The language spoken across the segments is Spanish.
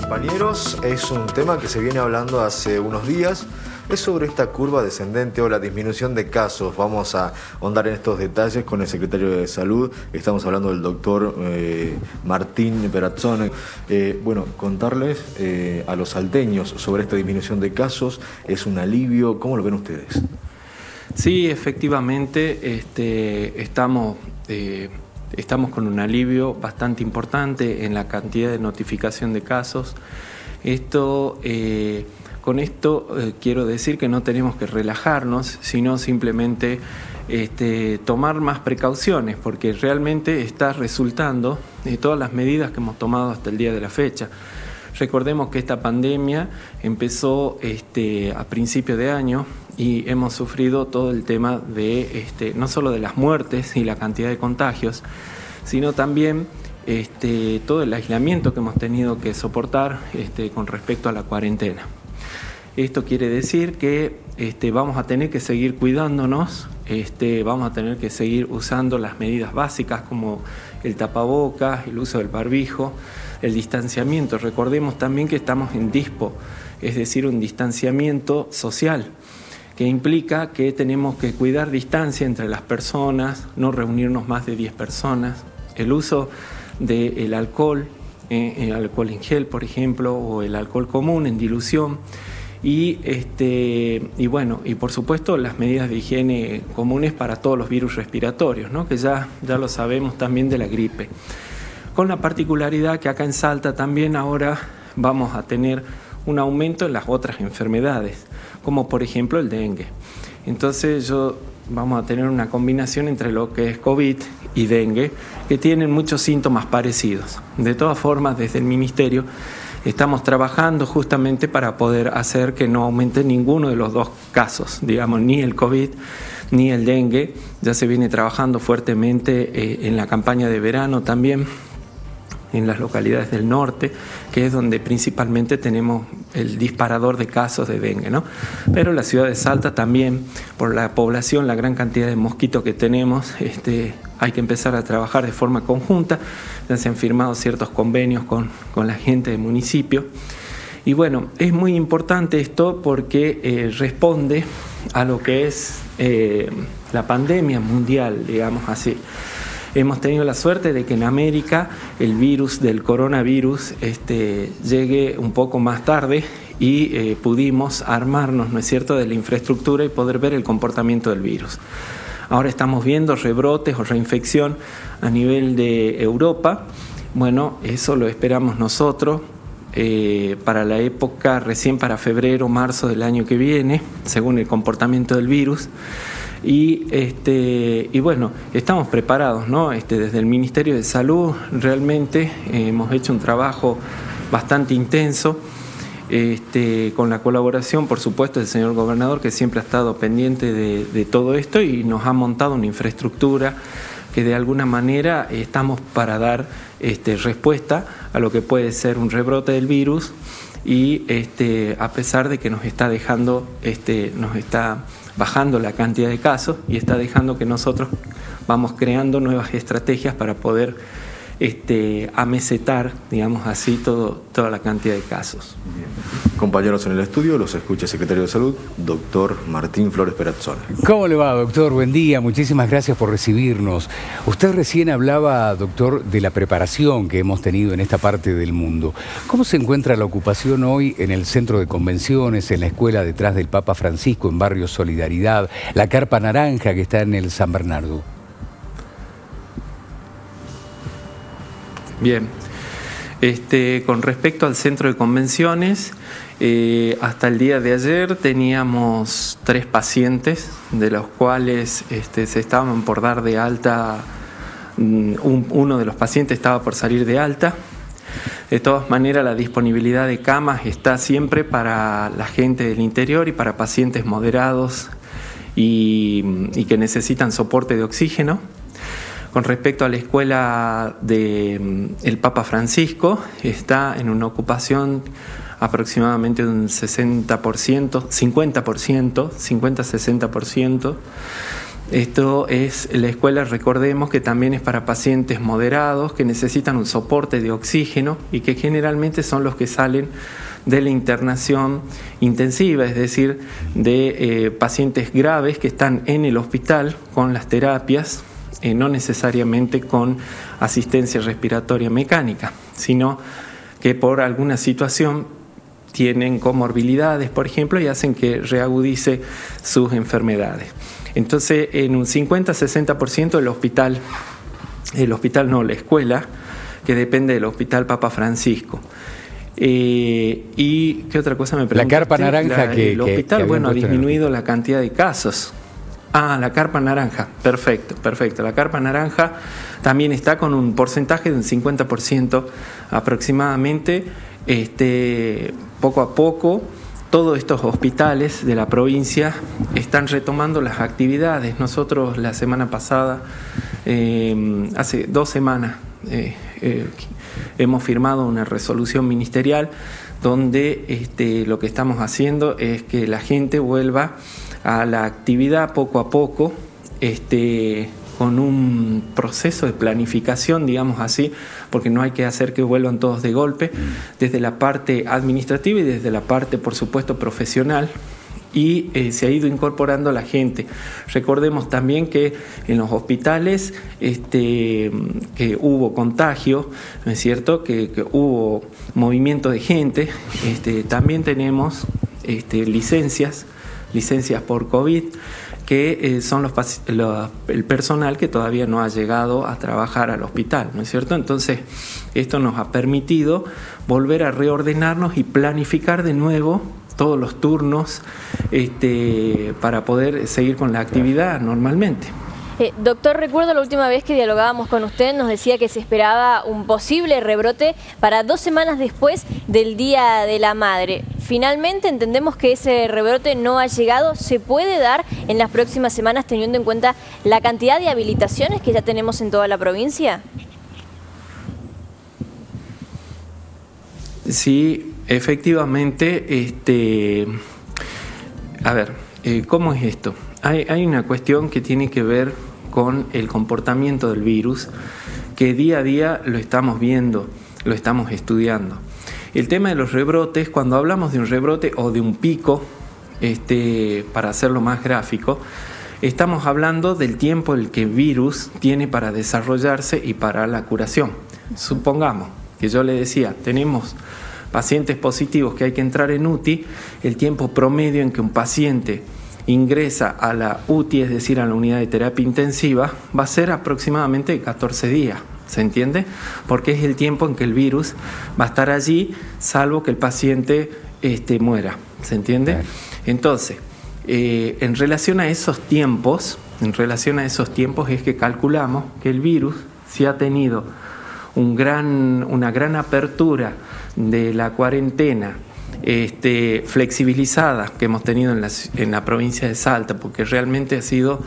compañeros, es un tema que se viene hablando hace unos días. Es sobre esta curva descendente o la disminución de casos. Vamos a ahondar en estos detalles con el secretario de Salud. Estamos hablando del doctor Martín Perazzone. Contarles a los salteños sobre esta disminución de casos. ¿Es un alivio? ¿Cómo lo ven ustedes? Sí, efectivamente, estamos con un alivio bastante importante en la cantidad de notificación de casos. Con esto quiero decir que no tenemos que relajarnos, sino simplemente tomar más precauciones, porque realmente está resultando de todas las medidas que hemos tomado hasta el día de la fecha. Recordemos que esta pandemia empezó a principio de año y hemos sufrido todo el tema de no solo de las muertes y la cantidad de contagios, sino también todo el aislamiento que hemos tenido que soportar con respecto a la cuarentena. Esto quiere decir que vamos a tener que seguir cuidándonos, vamos a tener que seguir usando las medidas básicas como el tapabocas, el uso del barbijo, el distanciamiento. Recordemos también que estamos en DISPO, es decir, un distanciamiento social, que implica que tenemos que cuidar distancia entre las personas, no reunirnos más de 10 personas, el uso del alcohol, el alcohol en gel, por ejemplo, o el alcohol común en dilución. Y por supuesto las medidas de higiene comunes para todos los virus respiratorios, ¿no? Que ya lo sabemos también de la gripe. Con la particularidad que acá en Salta también ahora vamos a tener un aumento en las otras enfermedades, como por ejemplo el dengue. Entonces vamos a tener una combinación entre lo que es COVID y dengue, que tienen muchos síntomas parecidos. De todas formas, desde el Ministerio estamos trabajando justamente para poder hacer que no aumente ninguno de los dos casos, digamos, ni el COVID ni el dengue. Ya se viene trabajando fuertemente en la campaña de verano también, en las localidades del norte, que es donde principalmente tenemos el disparador de casos de dengue, ¿no? Pero la ciudad de Salta también, por la población, la gran cantidad de mosquitos que tenemos, hay que empezar a trabajar de forma conjunta. Ya se han firmado ciertos convenios con la gente del municipio. Y bueno, es muy importante esto porque responde a lo que es la pandemia mundial, digamos así. Hemos tenido la suerte de que en América el virus del coronavirus llegue un poco más tarde y pudimos armarnos, ¿no es cierto?, de la infraestructura y poder ver el comportamiento del virus. Ahora estamos viendo rebrotes o reinfección a nivel de Europa. Bueno, eso lo esperamos nosotros para la época, recién para febrero o marzo del año que viene, según el comportamiento del virus. Y bueno, estamos preparados, ¿no? Desde el Ministerio de Salud realmente hemos hecho un trabajo bastante intenso, con la colaboración, por supuesto, del señor gobernador, que siempre ha estado pendiente de todo esto y nos ha montado una infraestructura que de alguna manera estamos para dar respuesta a lo que puede ser un rebrote del virus y a pesar de que nos está dejando, nos está bajando la cantidad de casos y está dejando que nosotros vamos creando nuevas estrategias para poder amesetar, digamos así, toda la cantidad de casos. Bien. Compañeros en el estudio, los escucha el secretario de Salud, doctor Martín Flores Perazzone. ¿Cómo le va, doctor? Buen día, muchísimas gracias por recibirnos. Usted recién hablaba, doctor, de la preparación que hemos tenido en esta parte del mundo. ¿Cómo se encuentra la ocupación hoy en el centro de convenciones, en la escuela detrás del Papa Francisco, en Barrio Solidaridad, la Carpa Naranja que está en el San Bernardo? Bien, con respecto al centro de convenciones, hasta el día de ayer teníamos 3 pacientes, de los cuales se estaban por dar de alta, uno de los pacientes estaba por salir de alta. De todas maneras, la disponibilidad de camas está siempre para la gente del interior y para pacientes moderados y que necesitan soporte de oxígeno. Con respecto a la escuela del Papa Francisco, está en una ocupación aproximadamente de un 60%, 50%, 50-60%. La escuela, recordemos que también es para pacientes moderados que necesitan un soporte de oxígeno y que generalmente son los que salen de la internación intensiva, es decir, de pacientes graves que están en el hospital con las terapias, no necesariamente con asistencia respiratoria mecánica, sino que por alguna situación tienen comorbilidades, por ejemplo, y hacen que reagudice sus enfermedades. Entonces, en un 50-60% la escuela, que depende del Hospital Papa Francisco. ¿Y qué otra cosa me preguntaste? La carpa naranja el hospital, ha disminuido la cantidad de casos. La carpa naranja, perfecto. La carpa naranja también está con un porcentaje de un 50% aproximadamente. Poco a poco, todos estos hospitales de la provincia están retomando las actividades. Nosotros la semana pasada, hace 2 semanas, hemos firmado una resolución ministerial donde lo que estamos haciendo es que la gente vuelva a la actividad poco a poco, con un proceso de planificación, digamos así, porque no hay que hacer que vuelvan todos de golpe, desde la parte administrativa y desde la parte, por supuesto, profesional. Y se ha ido incorporando la gente. Recordemos también que en los hospitales que hubo contagio, ¿no es cierto? Que hubo movimiento de gente. También tenemos licencias por COVID, que son el personal que todavía no ha llegado a trabajar al hospital, ¿no es cierto? Entonces, esto nos ha permitido volver a reordenarnos y planificar de nuevo todos los turnos para poder seguir con la actividad normalmente. Doctor, recuerdo la última vez que dialogábamos con usted, nos decía que se esperaba un posible rebrote para 2 semanas después del Día de la Madre. Finalmente entendemos que ese rebrote no ha llegado. ¿Se puede dar en las próximas semanas teniendo en cuenta la cantidad de habilitaciones que ya tenemos en toda la provincia? Sí, efectivamente. ¿Cómo es esto? Hay una cuestión que tiene que ver con el comportamiento del virus, que día a día lo estamos viendo, lo estamos estudiando. El tema de los rebrotes, cuando hablamos de un rebrote o de un pico, para hacerlo más gráfico, estamos hablando del tiempo el que el virus tiene para desarrollarse y para la curación. Supongamos que yo le decía, tenemos pacientes positivos que hay que entrar en UTI, el tiempo promedio en que un paciente ingresa a la UTI, es decir, a la unidad de terapia intensiva, va a ser aproximadamente 14 días, ¿se entiende? Porque es el tiempo en que el virus va a estar allí, salvo que el paciente muera, ¿se entiende? Claro. Entonces, en relación a esos tiempos es que calculamos que el virus, si ha tenido una gran apertura de la cuarentena, flexibilizada que hemos tenido en la provincia de Salta, porque realmente ha sido,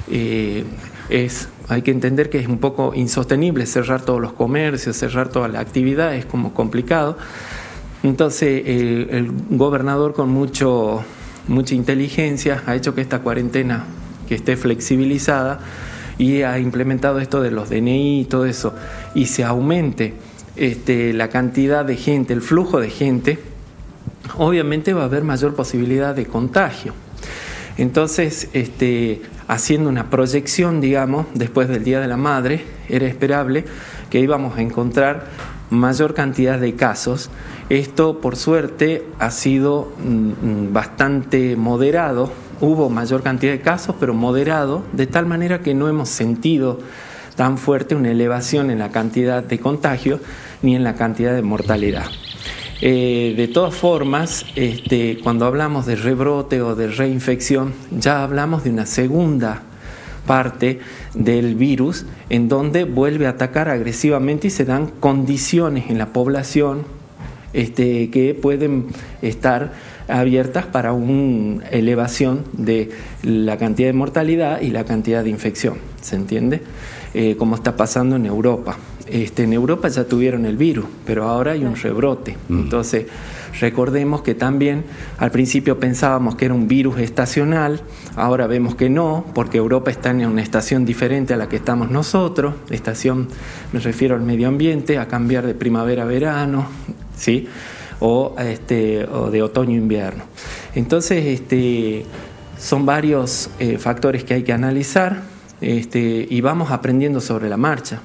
hay que entender que es un poco insostenible cerrar todos los comercios, cerrar toda la actividad, es como complicado. Entonces el gobernador con mucha inteligencia ha hecho que esta cuarentena que esté flexibilizada y ha implementado esto de los DNI y todo eso, y se aumente la cantidad de gente, el flujo de gente, obviamente va a haber mayor posibilidad de contagio. Entonces, haciendo una proyección, digamos, después del Día de la Madre, era esperable que íbamos a encontrar mayor cantidad de casos. Esto, por suerte, ha sido bastante moderado. Hubo mayor cantidad de casos, pero moderado, de tal manera que no hemos sentido tan fuerte una elevación en la cantidad de contagios ni en la cantidad de mortalidad. De todas formas, cuando hablamos de rebrote o de reinfección, ya hablamos de una segunda parte del virus en donde vuelve a atacar agresivamente y se dan condiciones en la población que pueden estar abiertas para una elevación de la cantidad de mortalidad y la cantidad de infección, ¿se entiende? Como está pasando en Europa. en Europa ya tuvieron el virus, pero ahora hay un rebrote. Entonces, recordemos que también al principio pensábamos que era un virus estacional, ahora vemos que no, porque Europa está en una estación diferente a la que estamos nosotros. Estación, me refiero al medio ambiente, a cambiar de primavera a verano, ¿sí? O de otoño a invierno. Entonces, son varios factores que hay que analizar y vamos aprendiendo sobre la marcha.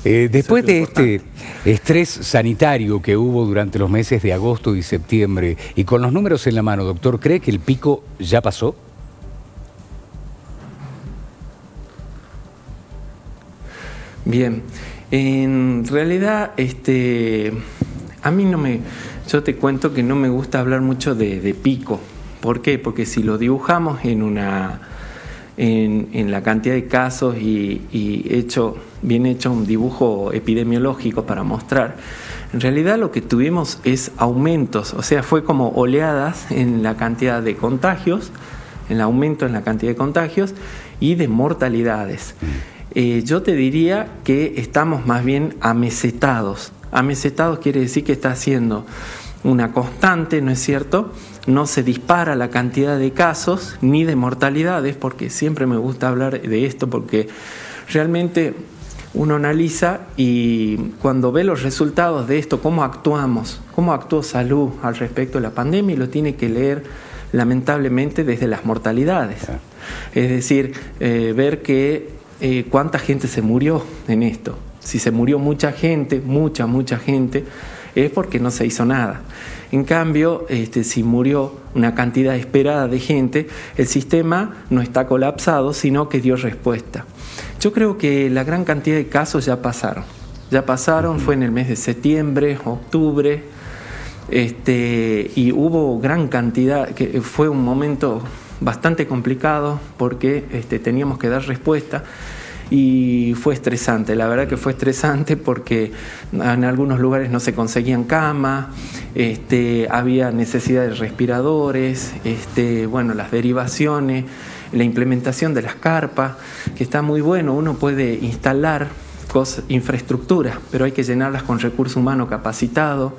Después de este estrés sanitario que hubo durante los meses de agosto y septiembre, y con los números en la mano, doctor, ¿cree que el pico ya pasó? Bien, en realidad, a mí yo te cuento que no me gusta hablar mucho de pico. ¿Por qué? Porque si lo dibujamos en la cantidad de casos y bien hecho un dibujo epidemiológico para mostrar, en realidad lo que tuvimos es aumentos, o sea, fue como oleadas en la cantidad de contagios, el aumento en la cantidad de contagios y de mortalidades. Yo te diría que estamos más bien amesetados. Amesetados quiere decir que está haciendo una constante, ¿no es cierto? No se dispara la cantidad de casos ni de mortalidades, porque siempre me gusta hablar de esto, porque realmente uno analiza y cuando ve los resultados de esto, cómo actuamos, cómo actuó salud al respecto de la pandemia, y lo tiene que leer lamentablemente desde las mortalidades. Es decir, ver cuánta gente se murió en esto. Si se murió mucha gente, mucha gente, es porque no se hizo nada. En cambio, si murió una cantidad esperada de gente, el sistema no está colapsado, sino que dio respuesta. Yo creo que la gran cantidad de casos ya pasaron, fue en el mes de septiembre, octubre, y hubo gran cantidad, que fue un momento bastante complicado porque teníamos que dar respuesta. Y fue estresante, la verdad que fue estresante porque en algunos lugares no se conseguían camas, había necesidad de respiradores, las derivaciones, la implementación de las carpas, que está muy bueno, uno puede instalar infraestructuras, pero hay que llenarlas con recurso humano capacitado.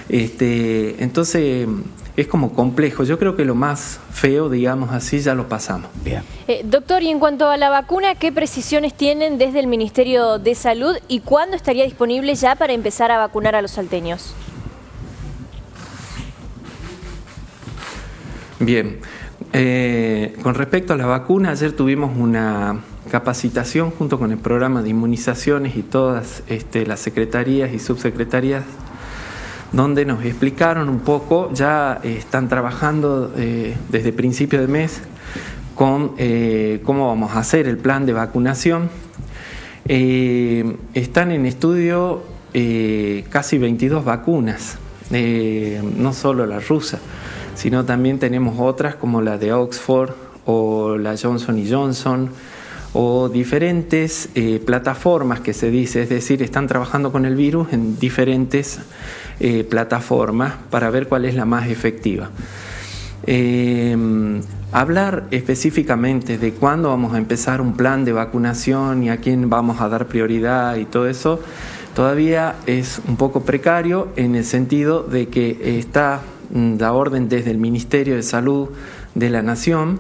Entonces es como complejo. Yo creo que lo más feo, digamos así, ya lo pasamos. Bien. Doctor, y en cuanto a la vacuna, ¿qué precisiones tienen desde el Ministerio de Salud y cuándo estaría disponible ya para empezar a vacunar a los salteños? Bien, con respecto a la vacuna, ayer tuvimos una capacitación junto con el programa de inmunizaciones y todas las secretarías y subsecretarías, donde nos explicaron un poco, ya están trabajando desde principio de mes con cómo vamos a hacer el plan de vacunación. Están en estudio casi 22 vacunas, no solo la rusa, sino también tenemos otras como la de Oxford o la Johnson & Johnson, o diferentes plataformas que se dice, es decir, están trabajando con el virus en diferentes plataformas para ver cuál es la más efectiva. Hablar específicamente de cuándo vamos a empezar un plan de vacunación y a quién vamos a dar prioridad y todo eso, todavía es un poco precario en el sentido de que está la orden desde el Ministerio de Salud de la Nación,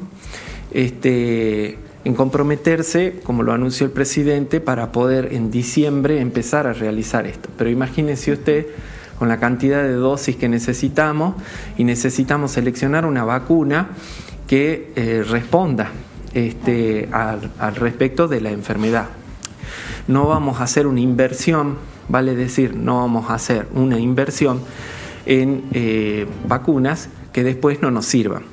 en comprometerse, como lo anunció el presidente, para poder en diciembre empezar a realizar esto. Pero imagínese usted con la cantidad de dosis que necesitamos y necesitamos seleccionar una vacuna que responda al respecto de la enfermedad. No vamos a hacer una inversión, vale decir, no vamos a hacer una inversión en vacunas que después no nos sirvan.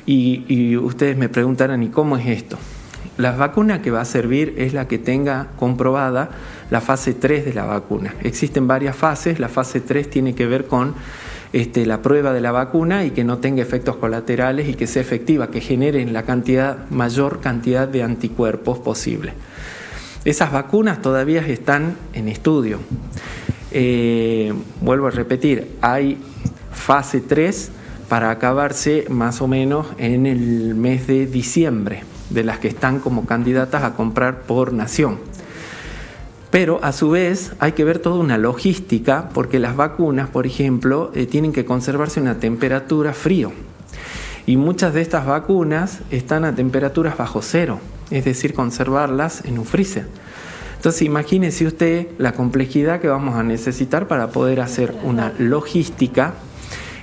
Y ustedes me preguntarán, ¿y cómo es esto? La vacuna que va a servir es la que tenga comprobada la fase 3 de la vacuna. Existen varias fases, la fase 3 tiene que ver con la prueba de la vacuna y que no tenga efectos colaterales y que sea efectiva, que genere la mayor cantidad de anticuerpos posible. Esas vacunas todavía están en estudio. Vuelvo a repetir, hay fase 3 para acabarse más o menos en el mes de diciembre, de las que están como candidatas a comprar por nación. Pero a su vez hay que ver toda una logística, porque las vacunas, por ejemplo, tienen que conservarse a una temperatura frío. Y muchas de estas vacunas están a temperaturas bajo cero, es decir, conservarlas en un freezer. Entonces imagínese usted la complejidad que vamos a necesitar para poder hacer una logística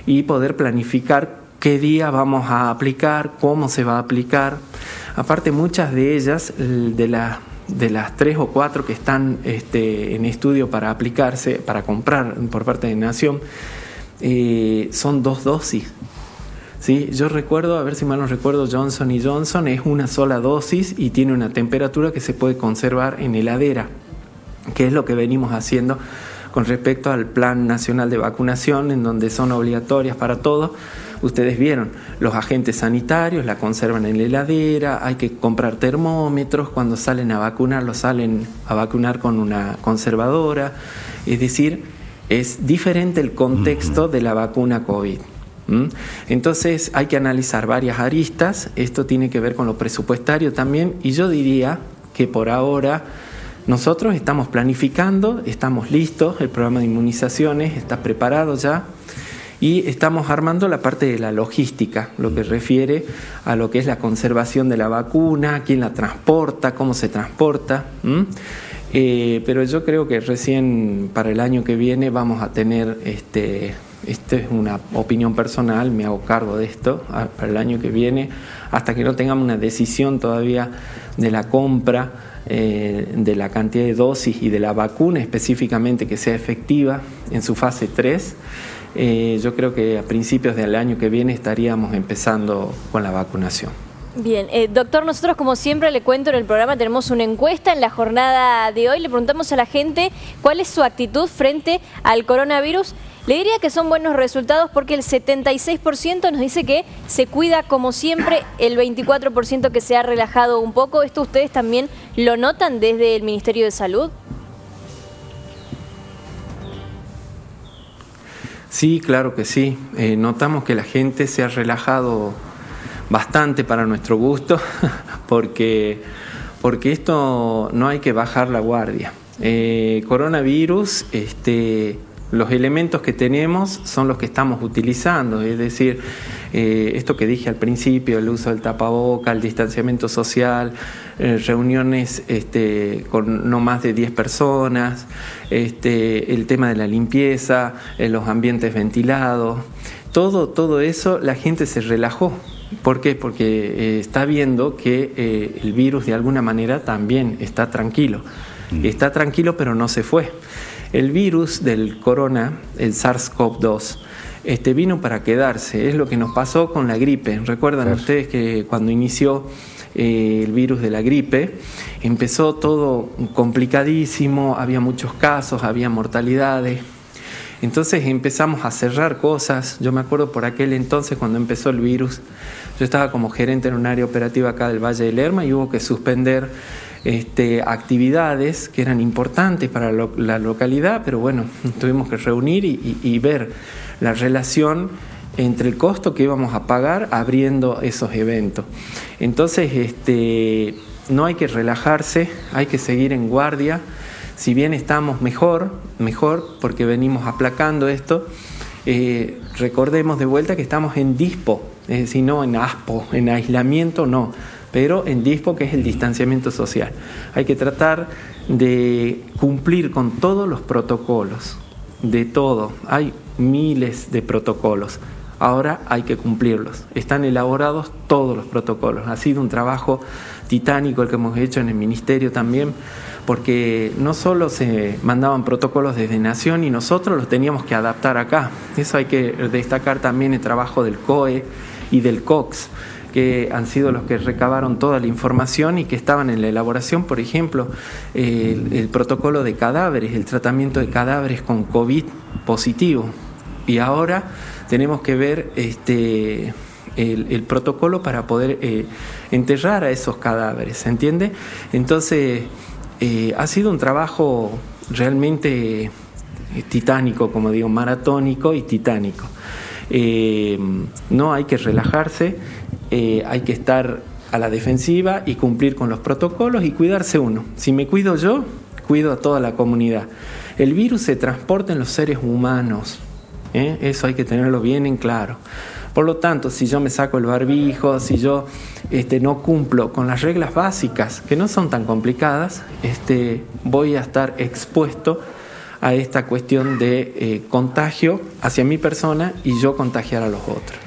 y poder planificar qué día vamos a aplicar, cómo se va a aplicar. Aparte, muchas de ellas, de las 3 o 4 que están en estudio para aplicarse, para comprar por parte de Nación, son 2 dosis. ¿Sí? Yo recuerdo, a ver si mal no recuerdo, Johnson & Johnson es una sola dosis y tiene una temperatura que se puede conservar en heladera, que es lo que venimos haciendo con respecto al Plan Nacional de Vacunación, en donde son obligatorias para todos. Ustedes vieron, los agentes sanitarios la conservan en la heladera, hay que comprar termómetros, cuando salen a vacunar, los salen a vacunar con una conservadora. Es decir, es diferente el contexto de la vacuna COVID. Entonces hay que analizar varias aristas, esto tiene que ver con lo presupuestario también, y yo diría que por ahora nosotros estamos planificando, estamos listos, el programa de inmunizaciones está preparado ya, y estamos armando la parte de la logística, lo que refiere a lo que es la conservación de la vacuna, quién la transporta, cómo se transporta. Pero yo creo que recién para el año que viene vamos a tener, esta es una opinión personal, me hago cargo de esto, para el año que viene, hasta que no tengamos una decisión todavía de la compra, de la cantidad de dosis y de la vacuna específicamente que sea efectiva en su fase 3, yo creo que a principios del año que viene estaríamos empezando con la vacunación. Bien, doctor, nosotros como siempre le cuento en el programa, tenemos una encuesta en la jornada de hoy, le preguntamos a la gente cuál es su actitud frente al coronavirus. Le diría que son buenos resultados porque el 76% nos dice que se cuida como siempre, el 24% que se ha relajado un poco. ¿Esto ustedes también lo notan desde el Ministerio de Salud? Sí, claro que sí. Notamos que la gente se ha relajado bastante para nuestro gusto, porque esto no hay que bajar la guardia. Coronavirus, los elementos que tenemos son los que estamos utilizando, es decir, esto que dije al principio, el uso del tapaboca, el distanciamiento social, reuniones con no más de 10 personas, el tema de la limpieza, los ambientes ventilados, todo eso la gente se relajó. ¿Por qué? Porque está viendo que el virus de alguna manera también está tranquilo. Está tranquilo, pero no se fue. El virus del corona, el SARS-CoV-2, vino para quedarse. Es lo que nos pasó con la gripe. ¿Recuerdan ustedes que cuando inició el virus de la gripe, empezó todo complicadísimo, había muchos casos, había mortalidades? Entonces empezamos a cerrar cosas. Yo me acuerdo por aquel entonces cuando empezó el virus, yo estaba como gerente en un área operativa acá del Valle del Lerma y hubo que suspender actividades que eran importantes para la localidad, pero bueno, tuvimos que reunir y ver la relación entre el costo que íbamos a pagar abriendo esos eventos. Entonces, no hay que relajarse, hay que seguir en guardia. Si bien estamos mejor, porque venimos aplacando esto, recordemos de vuelta que estamos en DISPO, es decir, no en ASPO, en aislamiento no, pero en DISPO, que es el distanciamiento social. Hay que tratar de cumplir con todos los protocolos, de todo. Hay miles de protocolos. Ahora hay que cumplirlos. Están elaborados todos los protocolos. Ha sido un trabajo titánico el que hemos hecho en el Ministerio también, porque no solo se mandaban protocolos desde Nación y nosotros los teníamos que adaptar acá. Eso hay que destacar también el trabajo del COE y del COX, que han sido los que recabaron toda la información y que estaban en la elaboración, por ejemplo, el protocolo de cadáveres, el tratamiento de cadáveres con COVID positivo. Y ahora tenemos que ver el protocolo para poder enterrar a esos cadáveres, ¿se entiende? Entonces, ha sido un trabajo realmente titánico, como digo, maratónico y titánico. No hay que relajarse, hay que estar a la defensiva y cumplir con los protocolos y cuidarse uno. Si me cuido yo, cuido a toda la comunidad. El virus se transporta en los seres humanos, eso hay que tenerlo bien en claro. Por lo tanto, si yo me saco el barbijo, si yo no cumplo con las reglas básicas, que no son tan complicadas, voy a estar expuesto a esta cuestión de contagio hacia mi persona y yo contagiar a los otros.